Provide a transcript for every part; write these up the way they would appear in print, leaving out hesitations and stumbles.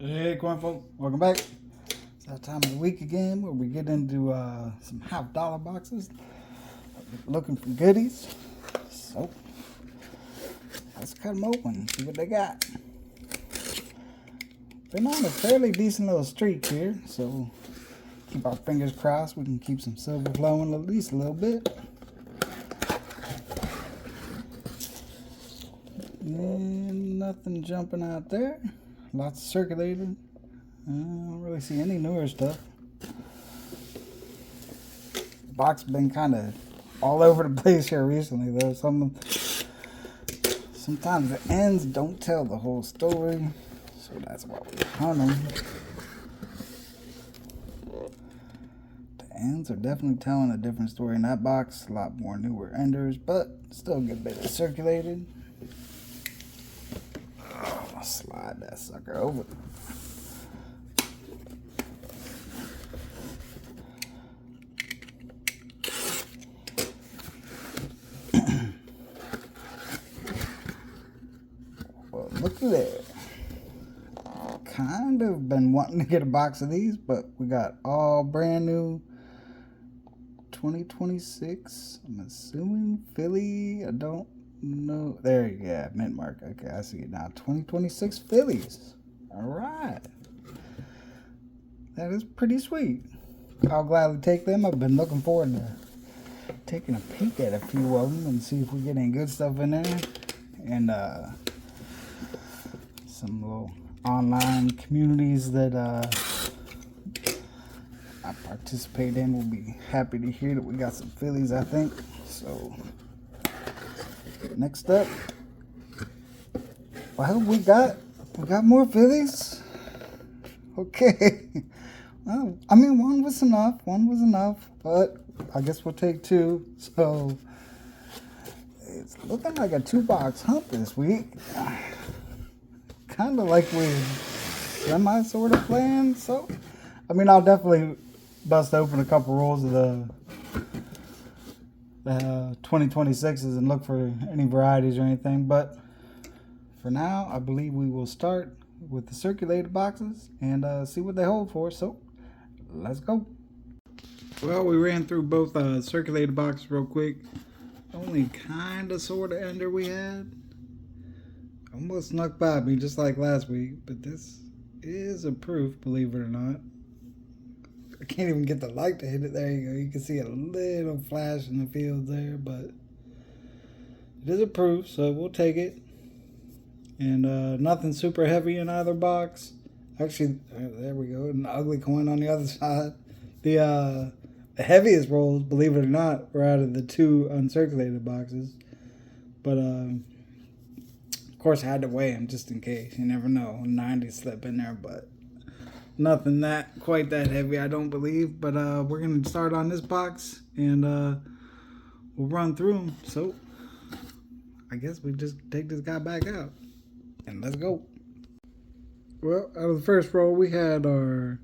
Hey, Corn folk, welcome back. It's that time of the week again where we get into some $1/2 boxes, looking for goodies. So let's cut them open and see what they got. Been on a fairly decent little streak here, so keep our fingers crossed we can keep some silver flowing at least a little bit. And nothing jumping out there. Lots circulated. I don't really see any newer stuff. The box has been kind of all over the place here recently, though. Sometimes the ends don't tell the whole story, so that's why we hunt them. The ends are definitely telling a different story in that box. A lot more newer enders, but still a good bit of circulated. I'll slide that sucker over. Well, look at that. Kind of been wanting to get a box of these, but we got all brand new 2026. I'm assuming Philly. I don't know. There you go. Mint mark. Okay, I see it now. 2026 Phillies. All right. That is pretty sweet. I'll gladly take them. I've been looking forward to taking a peek at a few of them and see if we get any good stuff in there. And some little online communities that I participate in will be happy to hear that we got some Phillies, I think. So next up, well, we got more Phillies. Okay. Well, I mean, one was enough, but I guess we'll take two. So it's looking like a 2-box hunt this week. Kind of like we semi sort of planned. So, I mean, I'll definitely bust open a couple rolls of the 2026s and look for any varieties or anything. But for now, I believe we will start with the circulated boxes and see what they hold for. So, let's go. Well, we ran through both circulated boxes real quick. Only kind of sort of ender we had. Almost snuck by me just like last week, but this is a proof, believe it or not. I can't even get the light to hit it. There you go. You can see a little flash in the field there, but it is a proof, so we'll take it. And nothing super heavy in either box. Actually, there we go. An ugly coin on the other side. The heaviest rolls, believe it or not, were out of the 2 uncirculated boxes. But of course, I had to weigh them just in case. You never know. 90 slip in there, but nothing quite that heavy, I don't believe. But we're going to start on this box, and we'll run through them. So I guess we just take this guy back out, and let's go. Well, out of the first roll, we had our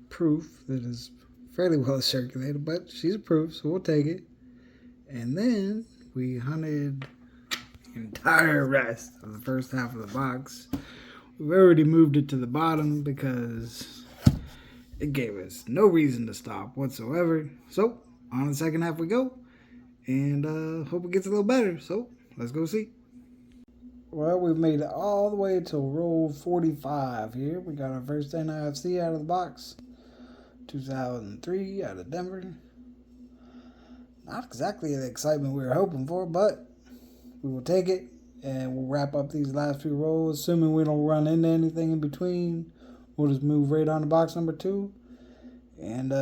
proof that is fairly well circulated, but she's a proof, so we'll take it. And then we hunted the entire rest of the first half of the box. We've already moved it to the bottom because it gave us no reason to stop whatsoever. So on the second half we go, and hope it gets a little better. So let's go see. Well, we've made it all the way to roll 45 here. We got our first NIFC out of the box. 2003 out of Denver. Not exactly the excitement we were hoping for, but we will take it, and we'll wrap up these last few rolls. Assuming we don't run into anything in between, we'll just move right on to box number 2 and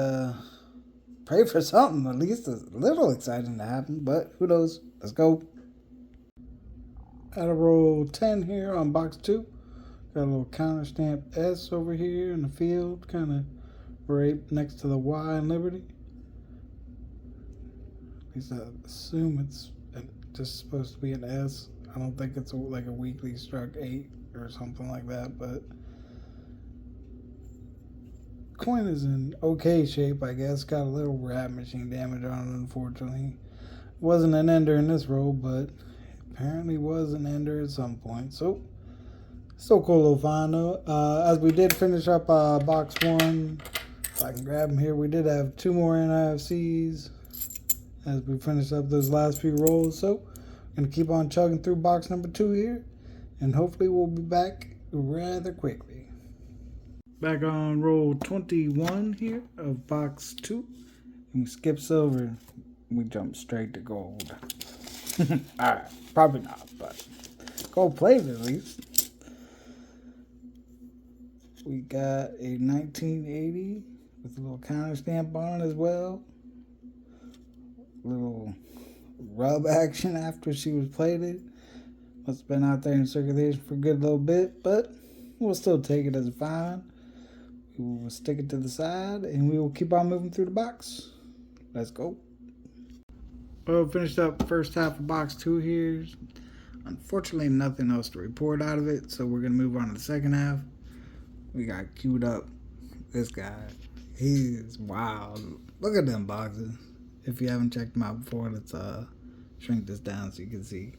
pray for something, at least a little exciting to happen, but who knows. Let's go. At a roll 10 here on box 2. Got a little counter stamp S over here in the field, kind of right next to the Y in Liberty. At least I assume it's just supposed to be an S. I don't think it's like a weekly struck 8 or something like that, but coin is in okay shape, I guess. Got a little rat machine damage on it, unfortunately. Wasn't an ender in this roll, but apparently was an ender at some point. So Still cool little find though. As we did finish up box one, if I can grab them here, we did have 2 more NIFCs as we finish up those last few rolls. So I'm gonna keep on chugging through box number 2 here, and hopefully we'll be back rather quickly. Back on roll 21 here of box 2. And we skip silver. We jump straight to gold. Alright, probably not, but gold plays at least. We got a 1980 with a little counter stamp on it as well. Little rub action after she was plated. Must have been out there in circulation for a good little bit, but we'll still take it as a find. We will stick it to the side and we will keep on moving through the box. Let's go. Well, finished up first half of box 2 here. Unfortunately, nothing else to report out of it, so we're going to move on to the second half. We got queued up this guy. He's wild. Look at them boxes. If you haven't checked them out before, let's shrink this down so you can see.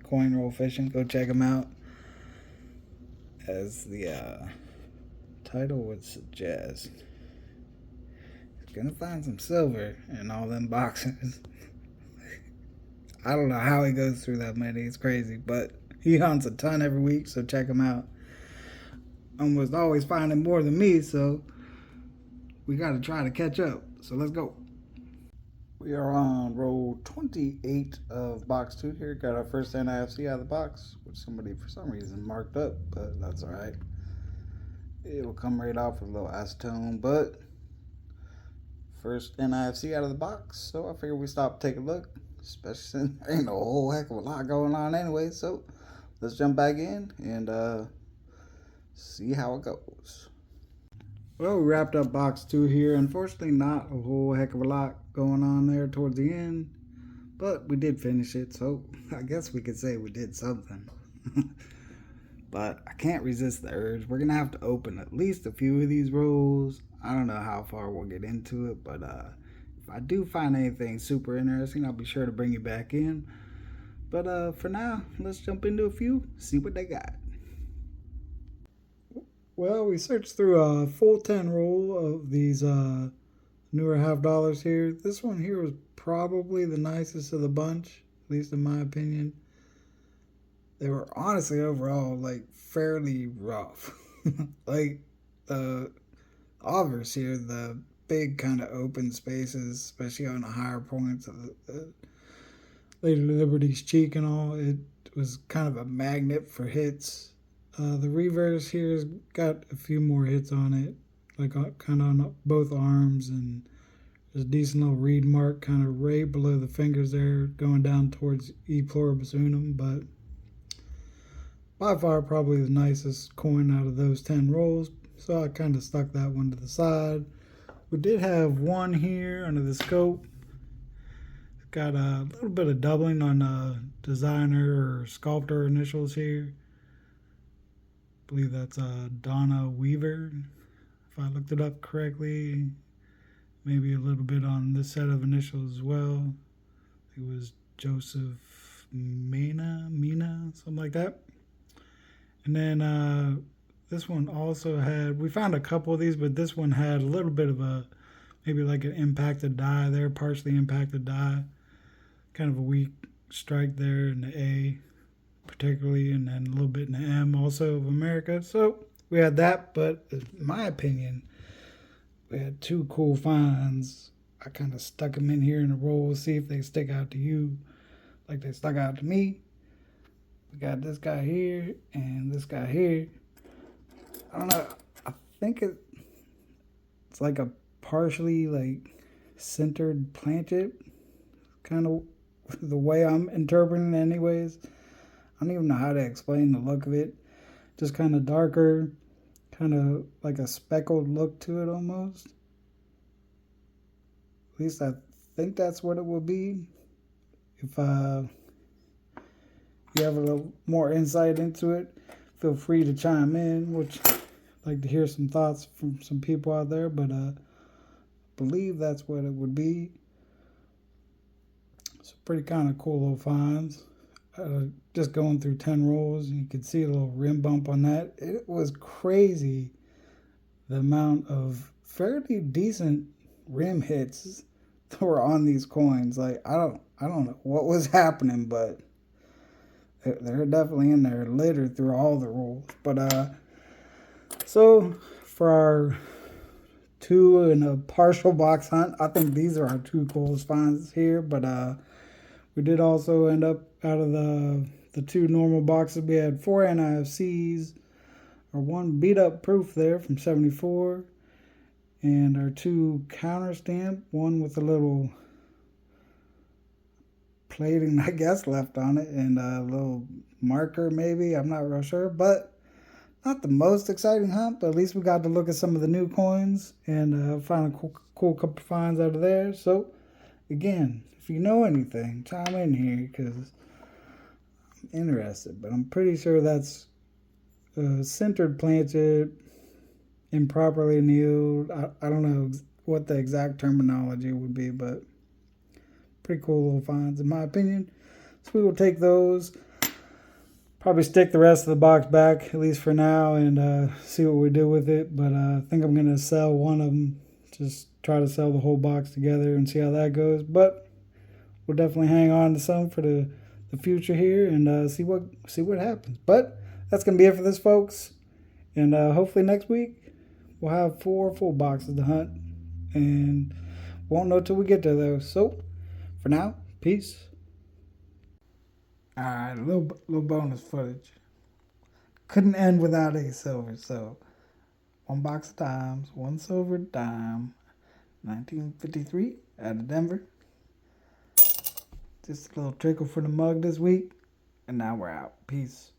Coin Roll Fishing. Go check them out. As the title would suggest, he's gonna find some silver in all them boxes. I don't know how he goes through that many. It's crazy, but he hunts a ton every week, so check him out. Almost always finding more than me, so we got to try to catch up. So let's go. We are on roll 28 of box 2 here. Got our first NIFC out of the box, which somebody for some reason marked up, but that's all right. It will come right off with a little acetone, but first NIFC out of the box, so I figured we stop, take a look, especially since there ain't a whole heck of a lot going on anyway. So let's jump back in and see how it goes. Well, we wrapped up box 2 here. Unfortunately, not a whole heck of a lot going on there towards the end, but we did finish it, so I guess we could say we did something. But I can't resist the urge. We're gonna have to open at least a few of these rolls. I don't know how far we'll get into it, but if I do find anything super interesting, I'll be sure to bring you back in. But for now, let's jump into a few, see what they got. Well, we searched through a full 10 roll of these newer $50 here. This one here was probably the nicest of the bunch, at least in my opinion. They were honestly overall like fairly rough. Like the obverse here, the big kind of open spaces, especially on the higher points of the Lady Liberty's cheek and all, it was kind of a magnet for hits. The reverse here has got a few more hits on it, like kind of on both arms, and there's a decent little reed mark kind of right below the fingers there, going down towards E pluribus unum, but by far probably the nicest coin out of those 10 rolls, so I kind of stuck that one to the side. We did have one here under the scope. It's got a little bit of doubling on designer or sculptor initials here. I believe that's Donna Weaver, if I looked it up correctly. Maybe a little bit on this set of initials as well. It was Joseph Mina, something like that. And then this one also had, we found a couple of these, but this one had a little bit of a, maybe like an impacted die there, partially impacted die. Kind of a weak strike there in the A, particularly, and then a little bit in the M also of America. So we had that, but in my opinion, we had 2 cool finds. I kind of stuck them in here in a roll, see if they stick out to you like they stuck out to me. We got this guy here and this guy here. I don't know. I think it's like a partially like centered planchet, kind of the way I'm interpreting it anyways. I don't even know how to explain the look of it. Just kind of darker, kind of like a speckled look to it almost. At least I think that's what it will be. If you have a little more insight into it, feel free to chime in, which I'd like to hear some thoughts from some people out there, but I believe that's what it would be. So pretty kind of cool little finds. just going through 10 rolls. You could see a little rim bump on that. It was crazy the amount of fairly decent rim hits that were on these coins. Like I don't know what was happening, but they're definitely in there littered through all the rolls. But so for our 2 and a partial box hunt, I think these are our 2 coolest finds here. But we did also end up out of the 2 normal boxes. We had 4 NIFCs, our 1 beat up proof there from 74, and our 2 counter stamp, one with a little plating, I guess, left on it, and a little marker maybe. I'm not real sure, but not the most exciting hunt, but at least we got to look at some of the new coins and find a cool couple finds out of there. So again, if you know anything, chime in here because I'm interested. But I'm pretty sure that's centered planted, improperly annealed. I don't know what the exact terminology would be, but pretty cool little finds in my opinion. So we will take those. Probably stick the rest of the box back, at least for now, and see what we do with it. But I think I'm going to sell one of them. Just try to sell the whole box together and see how that goes. But we'll definitely hang on to some for the future here and see what happens. But that's going to be it for this, folks. And hopefully next week we'll have 4 full boxes to hunt. And won't know till we get to those. So for now, peace. Alright, a little bonus footage. Couldn't end without a silver, so 1 box of dimes, 1 silver dime, 1953 out of Denver. Just a little trickle for the mug this week, and now we're out. Peace.